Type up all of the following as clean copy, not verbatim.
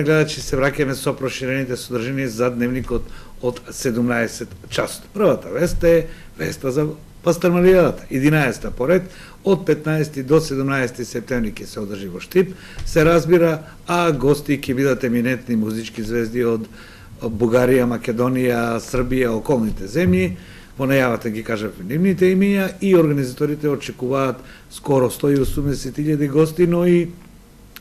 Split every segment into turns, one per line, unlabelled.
Гледачи, се враќаме со проширените содржини за дневникот од 17 часот. Првата вест е веста за Пастрмалијадата. 11-та поред, од 15 до 17 септември ќе се одржи во Штип, се разбира, а гости ќе бидат еминентни музички звезди од Бугарија, Македонија, Србија, околните земји. Во најавата ги кажав нивните имиња и организаторите очекуваат скоро 180.000 гости, но и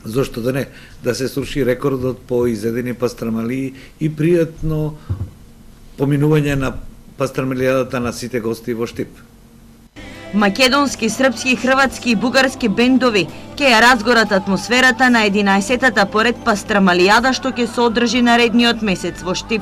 зошто да не, да се сруши рекордот по изедени пастрамалии и пријатно поминување на Пастрмалијадата на сите гости во Штип.
Македонски, српски, хрватски и бугарски бендови ќе ја разгорат атмосферата на 11-та поред Пастрмалијада што ќе се одржи наредниот месец во Штип.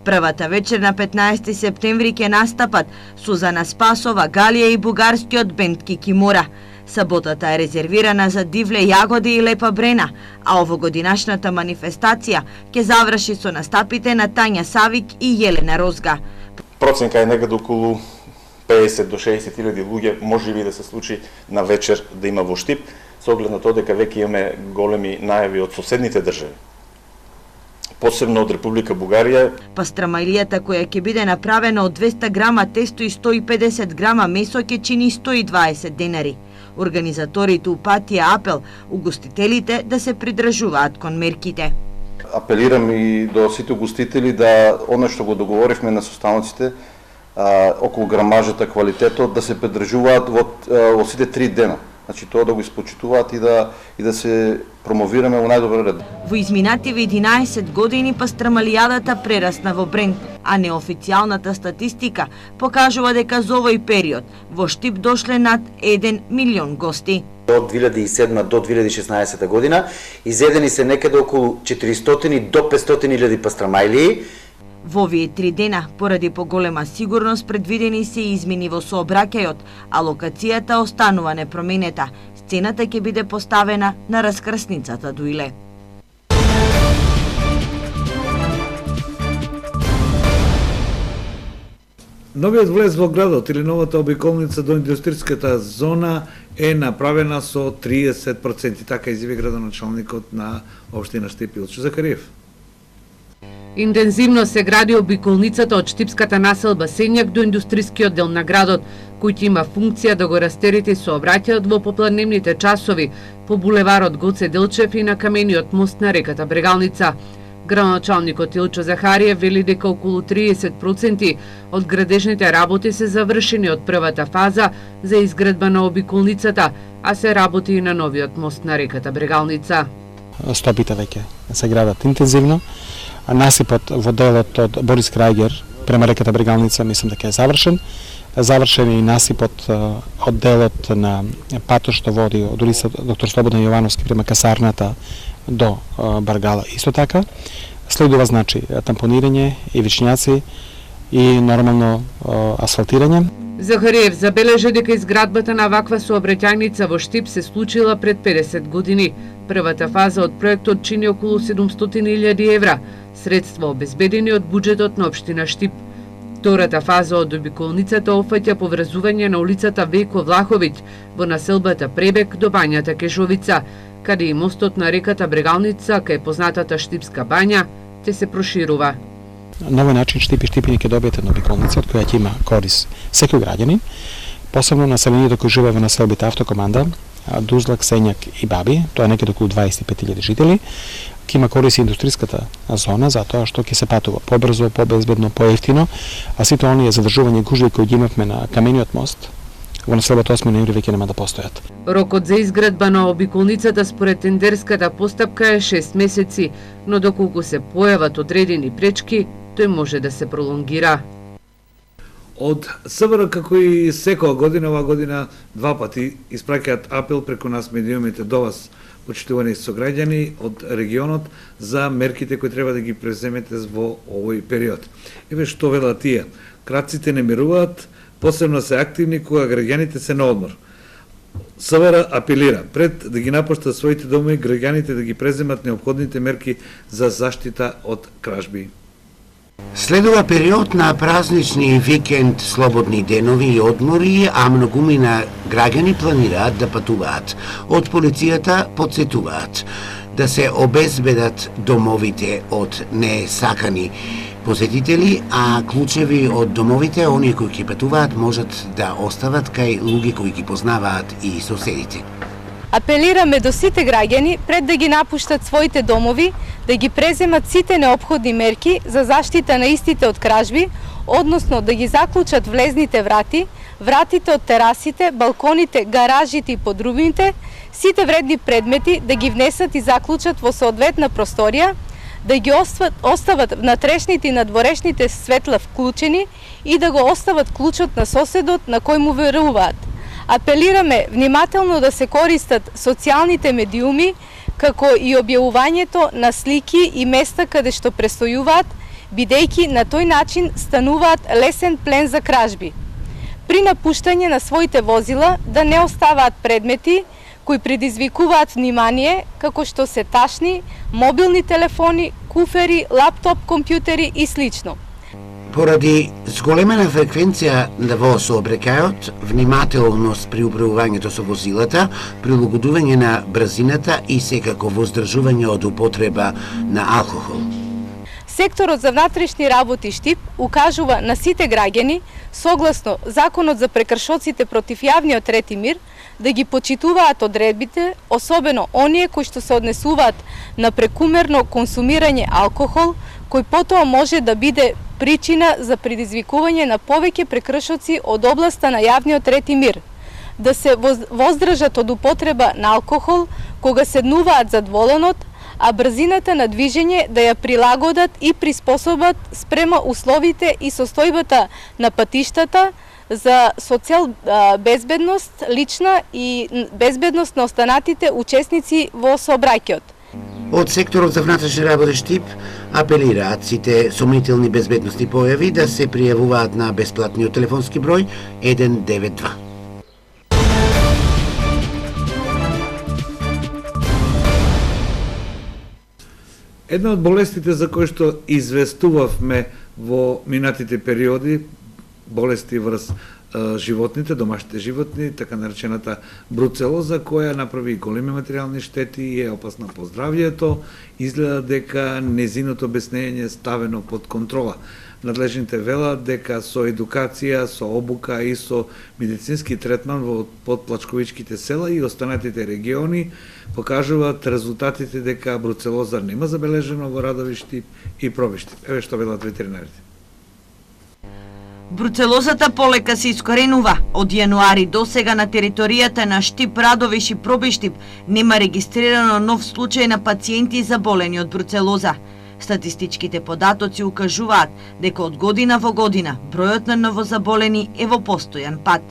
Првата вечер на 15 септември ќе настапат Сузана Спасова, Галија и бугарскиот бенд Кикимора. Саботата е резервирана за Дивле јагоди и Лепа Брена, а овогодинашната манифестација ќе заврши со настапите на Тања Савик и Јелена Розга.
Проценка е некаде околу 50 до 60.000 луѓе може би да се случи на вечер да има во Штип, со оглед на тоа дека веќе имаме големи најави од соседните држави, посебно од Република Бугарија.
Пастрамалијата која ќе биде направена од 200 грама тесто и 150 грама месо ќе чини 120 денари. Организаторите упатија апел угостителите да се придржуваат кон мерките.
Апелирам и до сите угостители да оно што го договоривме на состаноците околу грамажата, квалитетот, да се придржуваат во сите 3 дена. Значи тоа да го испочитуваат и да се промовираме во најдобар ред.
Во изминативе 11 години Пастрмалијадата прерасна во бренд, а неофицијалната статистика покажува дека за овој период во Штип дошле над 1 милион гости.
Од 2007 до 2016 година изедени се некаде околу 400 до 500.000 пастрамајлии.
Во овие 3 дена, поради поголема сигурност, предвидени се измени во сообраќајот, а локацијата останува непроменета. Сцената ќе биде поставена на раскрсницата до Иле.
Новиот влез во градот или новата обиколница до индустриската зона е направена со 30%, така изјави градоначалникот на општина Штип Илчо Захариев.
Интензивно се гради обиколницата од штипската населба Сењак до индустрискиот дел на градот, кој ќе има функција да го растерети сообраќајот во попладневните часови по булеварот Гоце Делчев и на камениот мост на реката Брегалница. Градоначалникот Илчо Захариев вели дека околу 30% од градежните работи се завршени од првата фаза за изградба на обиколницата, а се работи и на новиот мост на реката Брегалница.
Стопите веќе се градат интензивно. Насипот во делот од Борис Крајгер према реката Брегалница мислам дека е завршен. Завршен е и насипот од делот на патот што води од улица Доктор Слободан Јовановски према касарната до Баргала исто така. Следува значи тампонирање, ивичњаци и нормално асфалтирање.
Захариев забележа дека изградбата на ваква сообраќајница во Штип се случила пред 50 години. Првата фаза од проектот чини околу 700.000 евра, средства обезбедени од буџетот на општина Штип. Втората фаза од обиколницата опфаќа поврзување на улицата Вејко Влаховиќ во населбата Пребек до бањата Кежовица, каде и мостот на реката Брегалница кај познатата Штипска бања ќе се проширува.
На овој начин Штип и Штипини ќе добиете една обиколница од која ќе има корис секој граѓанин, посебно населението кој живее во населбите Автокоманда, Дузлак, Сењак и Баби, тоа е некаде околу 25.000 жители, ќе има корис индустриската зона затоа што ќе се патува побрзо, побезбедно, поевтино, а сите оние задржување гужви кои ги имавме на камениот мост во населбата 8 ноември веќе нема да постојат.
Рокот за изградба на обиколницата според тендерската постапка е 6 месеци, но доколку се појават одредени пречки, тој може да се пролонгира.
Од СВР, како и секоја година, оваа година два пати испраќаат апел преку нас медиумите до вас, почитувани сограѓани од регионот, за мерките кои треба да ги преземете во овој период. Еве што велат тие. Крадците не мируваат, посебно се активни кога граѓаните се на одмор. СВР апелира пред да ги напуштат своите домови граѓаните да ги преземат неопходните мерки за заштита од кражби.
Следува период на празнични викенд, слободни денови и одмори, а многумина граѓани планираат да патуваат. Од полицијата потсетуваат да се обезбедат домовите од несакани посетители, а клучеви од домовите, оние кои ќе патуваат, можат да остават кај луѓе кои ги познаваат и соседите.
Апелираме до сите граѓани пред да ги напуштат своите домови, да ги преземат сите неопходни мерки за заштита на истите од кражби, односно да ги заклучат влезните врати, вратите од терасите, балконите, гаражите и подрубните, сите вредни предмети да ги внесат и заклучат во соодветна просторија, да ги остават внатрешните и надворешните светла вклучени и да го остават клучот на соседот на кој му веруваат. Апелираме внимателно да се користат социјалните медиуми, како и објавувањето на слики и места каде што престојуваат, бидејќи на тој начин стануваат лесен плен за кражби. При напуштање на своите возила да не оставаат предмети кои предизвикуваат внимание, како што се ташни, мобилни телефони, куфери, лаптоп, компјутери и слично.
Поради зголемена фреквенција во сообраќајот, внимателност при управувањето со возилата, прилагодување на брзината и секако воздржување од употреба на алкохол.
Секторот за внатрешни работи Штип укажува на сите граѓани, согласно Законот за прекршоците против јавниот ред и мир, да ги почитуваат одредбите, особено оние кои што се однесуваат на прекумерно консумирање алкохол, кој потоа може да биде причина за предизвикување на повеќе прекршоци од областа на јавниот ред и мир, да се воздржат од употреба на алкохол кога седнуваат зад воланот, а брзината на движење да ја прилагодат и приспособат спрема условите и состојбата на патиштата за социјал безбедност, лична и безбедност на останатите учесници во сообраќајот.
Од секторот за внатрешни работи Штип апелираат сите сомнителни безбедности појави да се пријавуваат на бесплатниот телефонски број 192.
Една од болестите за кои што известувавме во минатите периоди, болести врз животните, домашните животни, така наречената бруцелоза, која направи големи материјални штети и е опасна по здравјето, изгледа дека незиното обяснење е ставено под контрола. Надлежните велат дека со едукација, со обука и со медицински третман во подплачковичките села и останатите региони покажуваат резултатите дека бруцелоза нема забележено во Радови, Штип и Проби Штип. Еве што велат ветеринарите.
Бруцелозата полека се искоренува. Од јануари до сега на територијата на Штип, Радовиш и Проби Штип нема регистрирано нов случај на пациенти заболени од бруцелоза. Статистичките податоци укажуваат дека од година во година бројот на новозаболени е во постојан пат.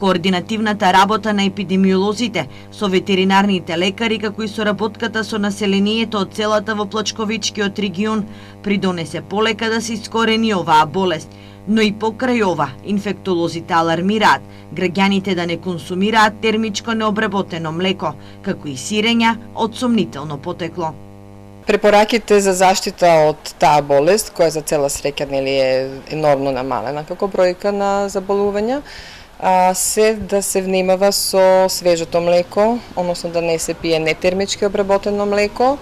Координативната работа на епидемиолозите со ветеринарните лекари, како и соработката со населението од целата во Плачковичкиот регион придонесе полека да се искорени оваа болест, но и покрај ова инфектолозите алармираат граѓаните да не консумираат термичко необработено млеко, како и сирења од сомнително потекло.
Препораките за заштита од таа болест, која за цела среќа нели е енормно намалена како бројка на заболувања, се да се внимава со свежото млеко, односно да не се пие нетермички обработено млеко,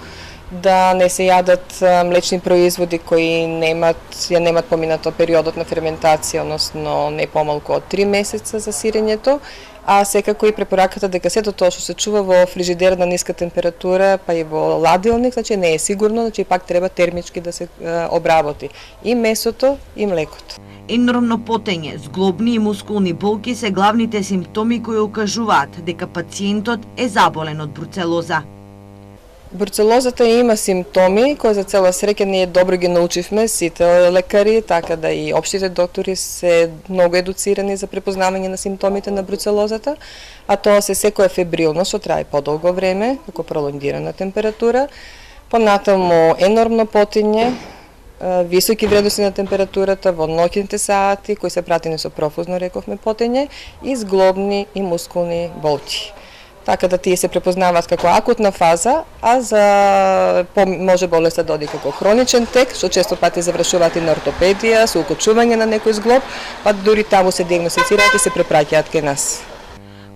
да не се јадат млечни производи кои немат поминато периодот на ферментација, односно не помалку од 3 месеца за сирењето, а секако и препораката дека сето тоа што се чува во фрижидер на ниска температура, па и во ладилник, значи не е сигурно, значи пак треба термички да се обработи и месото и млекото.
Енормно потење, зглобни и мускулни болки се главните симптоми кои укажуваат дека пациентот е заболен од бруцелоза.
Бруцелозата има симптоми кои за цела среќа ние добро ги научивме сите лекари, така да и општите доктори се многу едуцирани за препознавање на симптомите на бруцелозата, а тоа се секоја фебрилност што трае подолго време, како пролонгирана температура, понатаму енормно потење, високи вредности на температурата во ноќните сати, кои се пратени со профузно, рековме, потење и зглобни и мускулни болки. така да тие се препознаваат како акутна фаза, а може болеста да оди како хроничен тек, што често пати завршуваат и на ортопедија, со укочување на некој зглоб, па дури таму се диагностицираат и се препраќаат кај нас.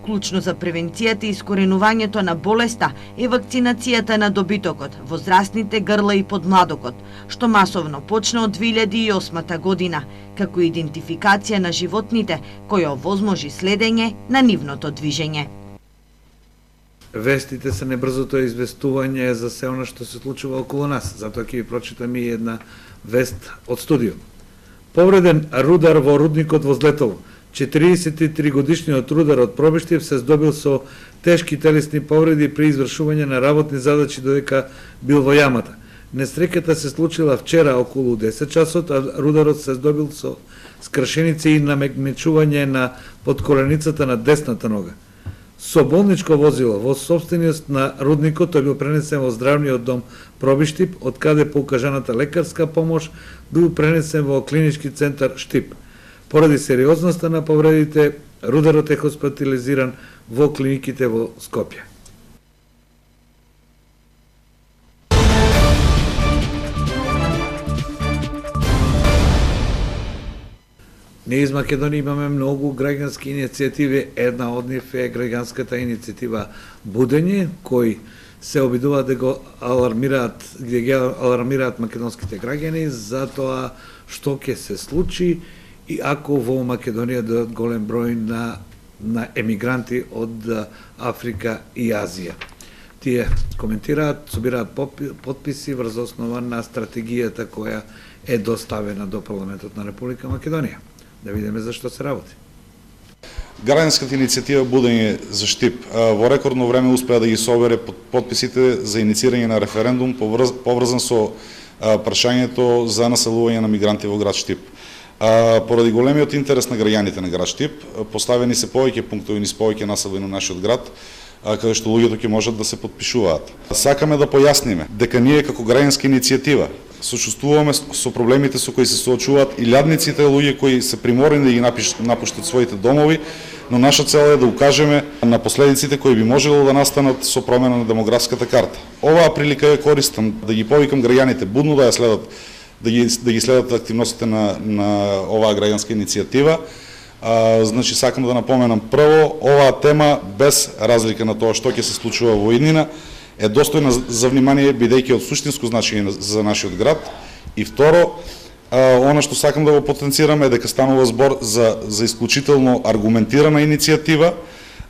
Клучно за превенцијата и искоренувањето на болеста е вакцинацијата на добитокот, возрастните, грла и подмладокот, што масовно почна од 2008 година, како идентификација на животните, која овозможи следење на нивното движење.
Вестите се небрзото известување за се она што се случува околу нас, затоа ќе ви прочитам и една вест од студио. Повреден рудар во рудникот во Злетово. 43 годишниот рудар од Пробиштиев се здобил со тешки телесни повреди при извршување на работни задачи додека бил во јамата. Несреќата се случила вчера околу 10 часот, а рударот се здобил со скршеници и намекмечување на подколеницата на десната нога. Со болничко возило во собственост на рудникот тој бил пренесен во здравниот дом Пробиштип, од каде по укажаната лекарска помош бил пренесен во клинички центар Штип. Поради сериозноста на повредите, рударот е хоспитализиран во клиниките во Скопје. Ние из Македонија имаме многу граѓански иницијативи. Една од нив е граѓанската иницијатива Будење, кој се обидуваат да го алармираат, ги алармираат македонските граѓани за тоа што ќе се случи и ако во Македонија дојдат голем број на емигранти од Африка и Азија. Тие коментираат, собираат потписи врз основа на стратегијата која е доставена до парламентот на Република Македонија. Да видиме за што се работи.
Граѓанската иницијатива Будење за Штип во рекордно време успеа да ги собере потписите за иницирање на референдум поврзан со прашањето за населување на мигранти во град Штип. Поради големиот интерес на граѓаните на град Штип, поставени се повеќе пунктови низ повеќе населби на нашиот град, каде што луѓето ќе можат да се потпишуваат. Сакаме да појасниме дека ние како граѓанска иницијатива сочувствуваме со проблемите со кои се соочуваат и илјадниците луѓе кои се приморени да ги напуштат своите домови, но наша цел е да укажеме на последиците кои би можело да настанат со промена на демографската карта. Оваа прилика е користам да ги повикам граѓаните будно да ја следат, да ги следат активностите на оваа граѓанска иницијатива. Значи, сакам да напоменам прво, оваа тема, без разлика на тоа што ќе се случува во иднина, е достојна за внимание, бидејќи од суштинско значење за нашиот град. И второ, она што сакам да го потенцирам е дека станува збор за исклучително аргументирана иницијатива.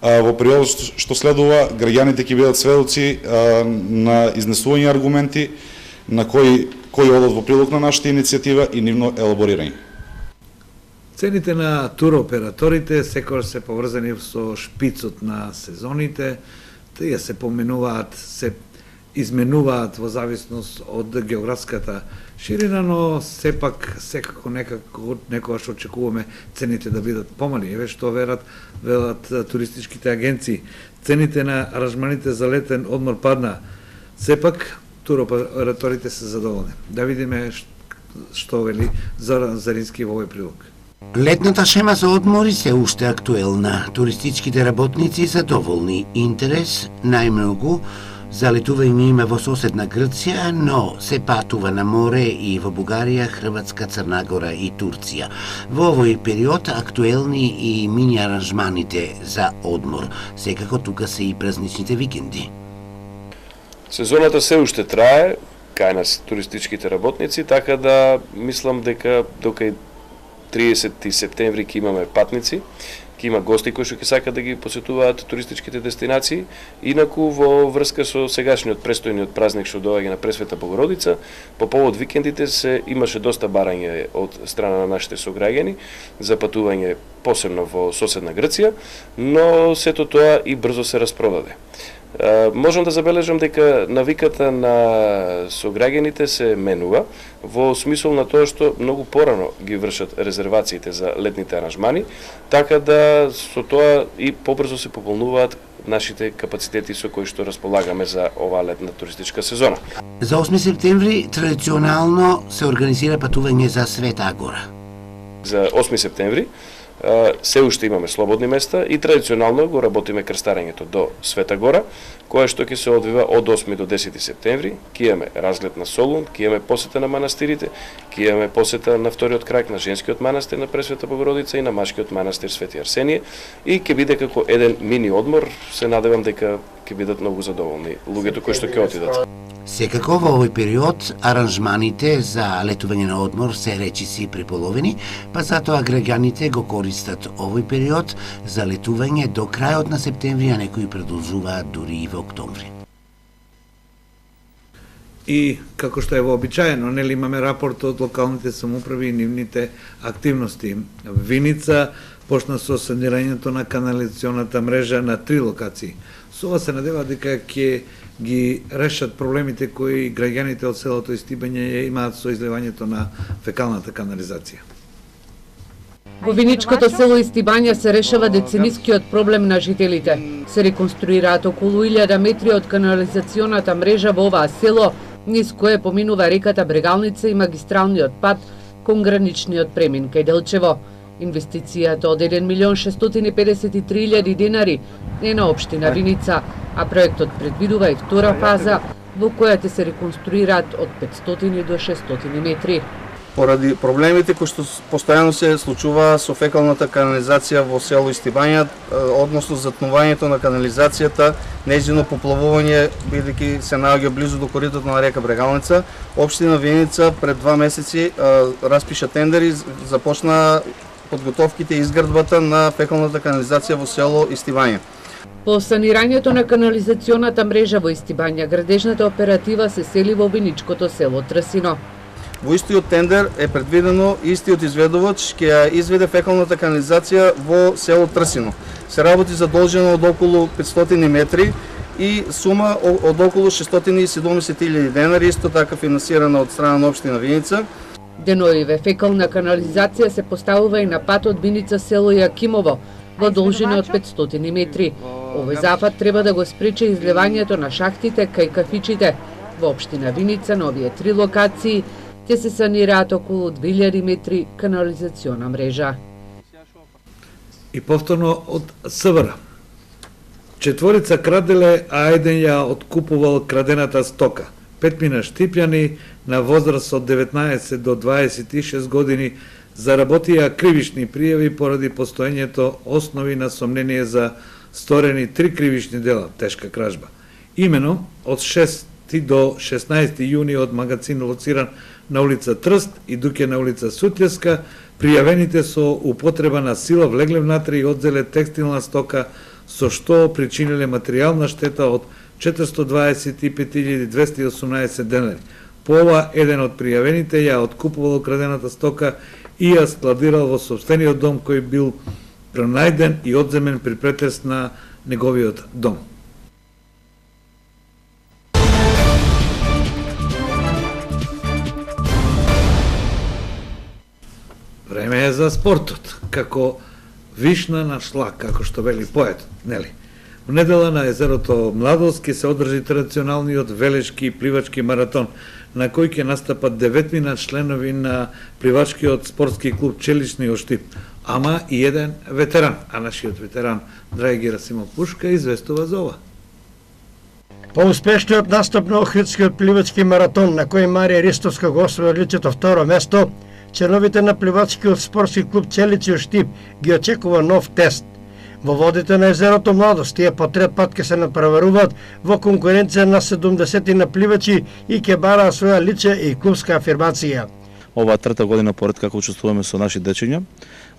Во периодот што следува, граѓаните ќе бидат сведоци на изнесување аргументи на кои одат во прилог на нашата иницијатива и нивно елаборирање.
Цените на туроператорите секогаш се поврзани со шпицот на сезоните. Тие се поменуваат, се изменуваат во зависност од географската ширина, но сепак секако некогаш очекуваме цените да бидат помали. Еве што велат туристичките агенции. Цените на аранжманите за летен одмор падна. Сепак туроператорите се задоволни. Да видиме што вели Зоран Зарински во овој прилог.
Летната шема за одмори се уште актуелна. Туристичките работници задоволни. Интерес најмногу за летување има во соседна Грција, но се патува на море и во Бугарија, Хрватска, Црна Гора и Турција. Во овој период актуелни и мини аранжманите за одмор. Секако тука се и празничните викенди.
Сезоната се уште трае, кај нас туристичките работници, така да мислам дека дока 30 септември ќе имаме патници, ќе има гости кои што ќе сакат да ги посетуваат туристичките дестинации. Инаку во врска со сегашниот престојниот празник што доаѓа на Пресвета Богородица, по повод викендите имаше доста барање од страна на нашите сограѓани за патување посебно во соседна Грција, но сето тоа и брзо се распродаде. Можам да забележам дека навиката на сограѓаните се менува во смисол на тоа што многу порано ги вршат резервациите за летните аранжмани, така да со тоа и побрзо се пополнуваат нашите капацитети со кои што располагаме за оваа летна туристичка сезона.
За 8 септември традиционално се организира патување за Света Агора.
За 8 септември се уште имаме слободни места и традиционално го работиме крстарењето до Света Гора, кое што ќе се одвива од 8 до 10 септември. Ќе имаме разглед на Солун, ќе имаме посета на манастирите, ќе имаме посета на вториот крај на женскиот манастир на Пресвета Богородица и на машкиот манастир Свети Арсенije и ќе биде како еден мини одмор. Се надевам дека ќе бидат многу задоволни луѓето кои што ќе отидат.
Секако во овој период аранжманите за летување на одмор се речиси преполовени, па затоа граѓаните го користат овој период за летување до крајот на септември, а некои продолжуваат дури и во октомври.
И како што е вообичаено, нели имаме рапорт од локалните самоуправи и нивните активности. Виница почна со санирањето на канализационата мрежа на 3 локации. Со ова се надева дека ќе ги решат проблемите кои граѓаните од селото Истибање имаат со изливањето на фекалната канализација.
Во Виничкото село Истибања се решава деценискиот проблем на жителите. Се реконструираат околу 1000 метри од канализационата мрежа во оваа село, низ кое поминува реката Брегалница и магистралниот пат кон граничниот премин кај Делчево. Инвестицијата од 1.653.000 денари е на општина Виница, а проектот предвидува и втора фаза во која се реконструираат од 500 до 600 метри.
Поради проблемите кои што постојано се случува со фекалната канализација во село Истибања, односно затнувањето на канализацијата, нејзино поплавување, бидејќи се наоѓа близу до коритото на река Брегалница, општина Виница пред 2 месеци распиша тендери, започна подготовките и изградбата на фекалната канализација во село Истибања.
По санирањето на канализационата мрежа во Истибања, градежната оператива се сели во Виничкото село Трсино.
Во истиот тендер е предвидено истиот изведувач ќе ја изведе фекалната канализација во село Трсино. Се работи за должина од околу 500 метри и сума од околу 670.000 денари, исто така финансирана од страна на општина Виница.
Деновиве фекална канализација се поставува и на патот Виница село Јакимово во должина од 500 метри. Овој запад треба да го спречи излевањето на шахтите кај кафичите. Во општина Виница на овие 3 локации ќе се санираат околу 2000 метри канализациона мрежа.
И повторно од СВР. 4 краделе, а еден ја откупувал крадената стока. 5 штипјани на возраст од 19 до 26 години заработија кривични пријави поради постоењето основи на сомнение за сторени 3 кривични дела, тешка кражба. Имено, од 6 до 16 јуни од магазин лоциран на улица Трст и дуќе на улица Сутјеска, пријавените со употреба на сила влегле внатре и одзеле текстилна стока, со што причиниле материјална штета од 425.218 денари. По ова, еден од пријавените ја откупувал крадената стока и ја складирал во сопствениот дом кој бил пронајден и одземен при претрес на неговиот дом. Време е за спортот, како вишна на шлак, како што вели поетот, нели? В недела на езерото Младост се одржи традиционалниот велешки и пливачки маратон, на кој ќе настапат 9 членови на пливачкиот спортски клуб Челични Оштип, ама и еден ветеран, а нашиот ветеран Драги Расимов Пушка известува за ова.
По успешниот настап на Охридскиот пливачки маратон, на кој Марија Ристовска го освои одличното второ место, членовите на пливачкиот спортски клуб Челични Оштип ги очекува нов тест. Во водите на езерото Младост тие по трет пат ќе се напреваруваат во конкуренција на 70 на пливачи и ќе бараа своја лична и клубска афирмација.
Ова трета година поред како учествуваме со наши дечиња.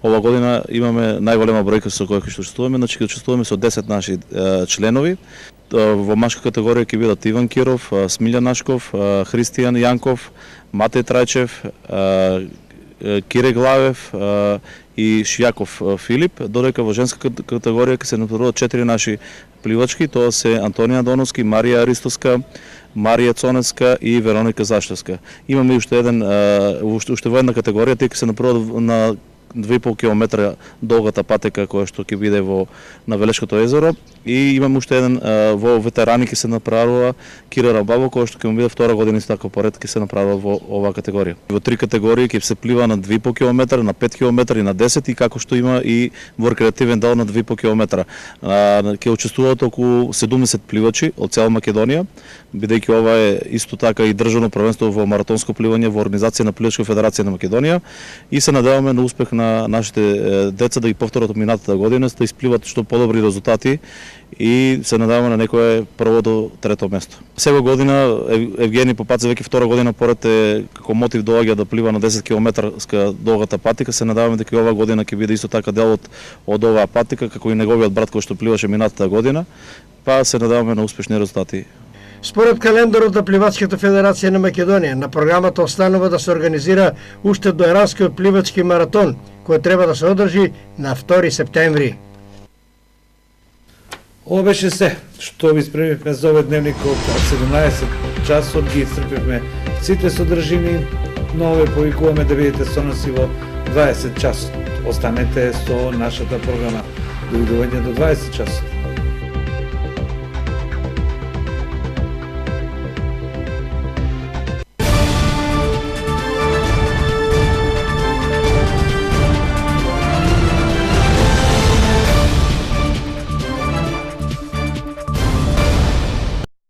Ова година имаме најголема бројка со која ќе учествуваме, значи ќе учествуваме со 10 наши членови. Во машка категорија ќе бидат Иван Киров, Смилјан Нашков, Христијан Јанков, Матеј Трајчев, Кире Главев и Шјаков Филип, додека во женска категорија ќе се натпреваруваат 4 наши пливачки, тоа се Антонија Доновски, Марија Ристовска, Марија Цонецка и Вероника Заштевска. Имаме уште во една категорија, тие ќе се натпреваруваат на 2,5 км долгата патека која што ќе биде на Велешкото езеро. И имаме уште еден во ветерани ќе се направува Кира Рабаво, кој што ќе му биде втора година исто така поред ќе се направува во оваа категорија. Во 3 категории ќе се плива на 2,5 км, на 5 км и на 10 и како што има и во рекреативен дел на 2,5 км. Ќе учествуваат околу 70 пливачи од цела Македонија, бидејќи ова е исто така и државно првенство во маратонско пливање во организација на Пливачка федерација на Македонија и се надеваме на успех на нашите деца да ги повторат од минатата година, да испливат што подобри резултати и се надеваме на некое прво до трето место. Сега година Евгени Попаце веќе втора година поред како мотив доаѓа да плива на 10 километарска долгата патика, се надеваме дека и ова година ќе биде исто така дел од оваа патика како и неговиот брат кој што пливаше минатата година, па се надеваме на успешни резултати.
Според календарот на Пливачката федерација на Македонија, на програмата останува да се организира уште доеранскиот пливачки маратон, кој треба да се одржи на 2 септември.
Ова беше се што ви спремивме за овој дневник од 17 часот, ги исцрпивме сите содржини, но ве повикуваме да видите со нас и во 20 часот. Останете со нашата програма. Довидување до 20 часот.